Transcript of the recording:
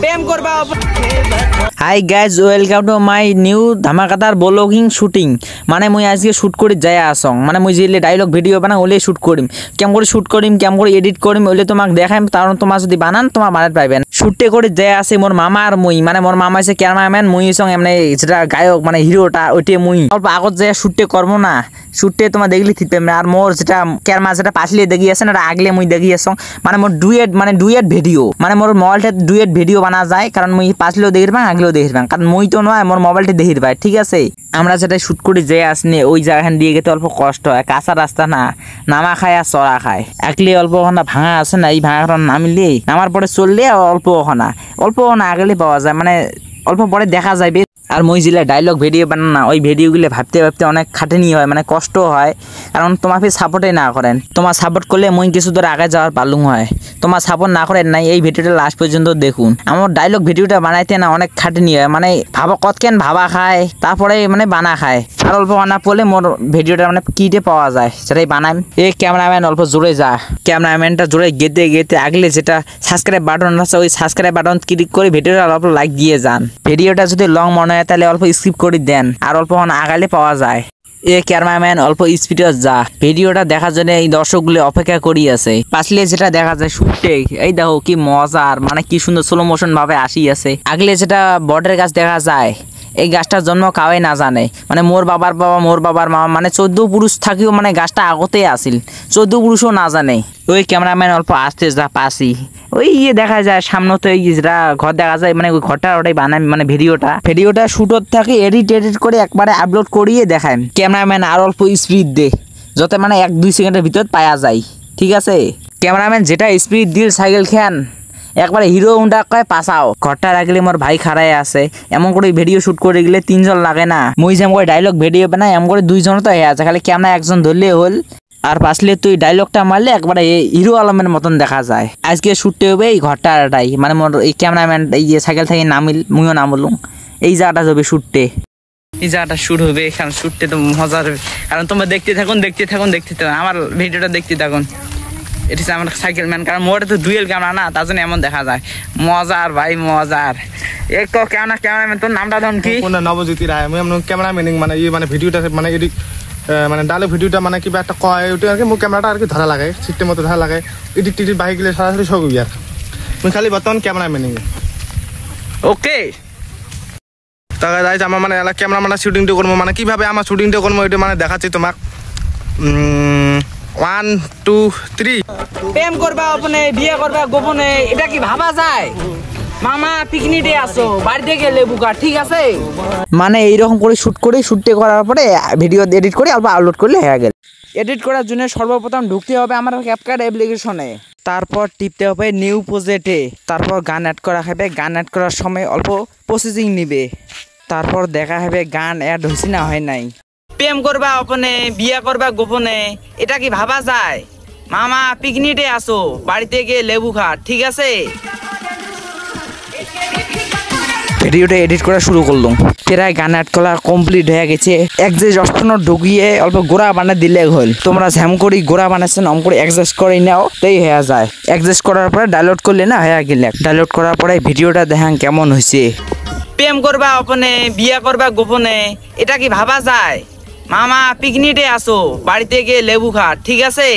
প্রেম করবা। Hi guys, welcome to my new ধামাকাদার blogging shooting. মানে মুই আজকে শুট করি যাই আসং, মানে মুই যেলে ডায়লগ ভিডিও বানা ওলে শুট করিম, কেমন করে শুট করিম, কেমন করে এডিট করিম ওলে তোমাকে দেখাইম। কারণ তোমার যদি বানান তোমার বানাতে পারবেন। শুটে করে যাই আসে মোর মামা আর মুই, মানে মোর মামা হচ্ছে ক্যামেরাম্যান, মুই সঙ্গে এমনি যেটা গায়ক মানে হিরোটা ওইটে মুই অল্প আগত যাই শুটে করবো না। শুটে তোমার দেখলি থিপে আর মোর যেটা ক্যামেরা যেটা পাশলে দেখি আছে না আগলে মুই দেখি আসং। মানে মোর ডুয়েট ভিডিও, মানে মোর মোবাইলটা ডুয়েট ভিডিও বানা যায়। কারণ মুই পাশলেও দেখি পাই আগলেও দেখি পাই, কারণ মুই তো নয় মোর মোবাইলটা দেখি পাই। ঠিক আছে, আমরা যেটা শুট করি যে আসনি ওই জায়গাখান দিয়ে গেতে অল্প কষ্ট হয়, কাঁচা রাস্তা না, নামা খায় আর চড়া খায়। একলে অল্প ওখানে ভাঙা আছে না, এই ভাঙাটা নামিলে নামার পরে চললে অল্প ওখানা আগলে পাওয়া যায়, মানে অল্প পরে দেখা যাবে। আর মই যেটা ডায়লগ ভিডিও বানান না, ওই ভিডিওগুলো ভাবতে অনেক খাটনি হয়, মানে কষ্ট হয়। কারণ তোমার ফির সাপোর্টই না করেন, তোমার সাপোর্ট করলে মই কিছু দূর আগে যাওয়ার পালুং হয়। তোমার সাপোর্ট না করেন নাই, এই ভিডিওটা লাস্ট পর্যন্ত দেখুন। আমার ডায়লগ ভিডিওটা বানাইতে না অনেক খাটনি হয়, মানে কতক্ষণ ভাবা খায় তারপরে মানে বানা খায়। আর অল্প বানা পড়লে মোর ভিডিওটা মানে কিটে পাওয়া যায় সেটাই বানাইম। এই ক্যামেরাম্যান অল্প জোরে যা, ক্যামেরাম্যানটা জোরে গেতে আগলে যেটা সাবস্ক্রাইব বাটন আছে ওই সাবস্ক্রাইব বাটন ক্লিক করে ভিডিওটা অল্প লাইক দিয়ে যান। ভিডিওটা যদি লং মনে হয় তাহলে অল্প স্কিপ করে দেন, আর অল্প আগালে পাওয়া যায়। এ ক্যামেরাম্যান অল্প স্পিডে যা, ভিডিওটা দেখার জন্য এই দর্শকগুলো অপেক্ষা করি আছে। পাশলে যেটা দেখা যায় শুটে, এই দেখো কি মজার, মানে কি সুন্দর স্লো মোশন ভাবে আসি আছে। আগলে যেটা বটের গাছ দেখা যায়, এই গাছটার জন্ম কাউই না জানে, মানে মোর বাবার বাবা মোর বাবার মামা মানে 14 পুরুষ থাকিও মানে গাছটা আগতেই আসিল, 14 পুরুষও না জানে। ওই ক্যামেরাম্যান অল্প আসতে যা পাশি, ওই দেখা যায় সামনে তো এই যেটা ঘর দেখা যায়, মানে ওই ঘরটা ওটাই বানাই, মানে ভিডিওটা শুটত থাকে, এডিট করে একবারে আপলোড করিয়ে দেখায়। ক্যামেরাম্যান আর অল্প স্পিড দে, যাতে মানে 1-2 সেকেন্ডের ভিতর পাওয়া যায়। ঠিক আছে, ক্যামেরাম্যান যেটা স্পিড দিল সাইকেল খেয়ান একবারে হিরো হুন্ডা কয় পাসাও। ঘরটা রাখলে মোর ভাই খাড়াই আছে, এমন করে ভিডিও শুট করে গেলে 3 জন লাগে না। মুই যেমন করে ডায়লগ ভিডিও বানাই এমন করে 2 জন তো হয়ে আছে, খালি ক্যামেরা একজন ধরলে হল। আর পাশলে তুই ডায়লগটা মারলে একবারে হিরো আলমের মতন দেখা যায়। আজকে শুটতে হবে এই ঘরটাটাই, মানে মোর এই ক্যামেরাম্যান এই যে সাইকেল থেকে নামিল, মুইও নামলুম। এই জায়গাটা যাবে শুটতে, এই জায়গাটা শুট হবে। এখানে শুটতে তো মজা হবে, কারণ তোমরা দেখতে থাকুন আমার ভিডিওটা দেখতে থাকুন। এটা হচ্ছে আমার সাইকেল ম্যান, কারণ মোটে তো ডুয়েল ক্যামেরা না, তার জন্য এমন দেখা যায়। মজার ভাই মজার। এক ক্যামেরাম্যান তোর নামটা ধরুন কি? নবজ্যোতি রায়। আমি ক্যামেরাম্যানিং মানে মানে ভিডিওটা মানে এডিট মানে ডালে ভিডিওটা মানে কিবা একটা কয় ওইটা আর কি মোৰ ক্যামেরাটা আর কি ধরা লাগে, সিস্টেম মতো ধরা লাগে। এডিট বাহি গেলে সরাসরি সব আর মুই খালি বর্তমান ক্যামেরাম্যানিং। ওকে, তাহলে যাই আমার মানে ক্যামেরা মানে শুটিংটা করবো, মানে কিভাবে আমার শুটিংটা করবো ওইটা মানে দেখাচ্ছি তোমাক। 1 2 3। প্রেম করবা আপনি, বিয়ে করবা গোপনে, এটা কি ভাবা যায়? মামা পিকনিকে আসো, বাড়িতে গেলে বুকা। ঠিক আছে, মানে এইরকম করে শুটে করার পরে ভিডিও এডিট করে অল্প আপলোড করলে হয়ে গেল। এডিট করার জন্য সর্বপ্রথম ঢুকতে হবে আমার ক্যাপকাট অ্যাপ্লিকেশনে, তারপর টিপতে হবে নিউ প্রজেক্টে, তারপর গান অ্যাড করা হবে। গান অ্যাড করার সময় অল্প প্রসেসিং নিবে, তারপর দেখা হবে গান অ্যাড হয়েছে না হয় নাই। প্রেম করবা আপনি, বিয়ে করবা গোপনে, এটা কি ভাবা যায়? মামা পিকনিকে আসো, বাড়িতে গিয়ে লেবু খা। ঠিক আছে, ভিডিওটা এডিট করা শুরু করলাম, প্রায় গান অ্যাড করা কমপ্লিট হয়ে গেছে। অপশন ঢুকিয়ে অল্প গোড়া বানিয়ে দিলে হল। তোমরা যেমন করে গোড়া বানাচ্ছেন অম করে অ্যাডজাস্ট করে নাও, তাই হয়ে যায়। অ্যাডজাস্ট করার পরে ডাউনলোড করলে না হয়ে গেলে, ডাউনলোড করার পরে ভিডিওটা দেখেন কেমন হয়েছে। প্রেম করবা আপনি, বিয়ে করবা গোপনে, এটা কি ভাবা যায়? মামা পিকনিকে আসো, বাড়িতে গিয়ে লেবু খা। ঠিক আছে,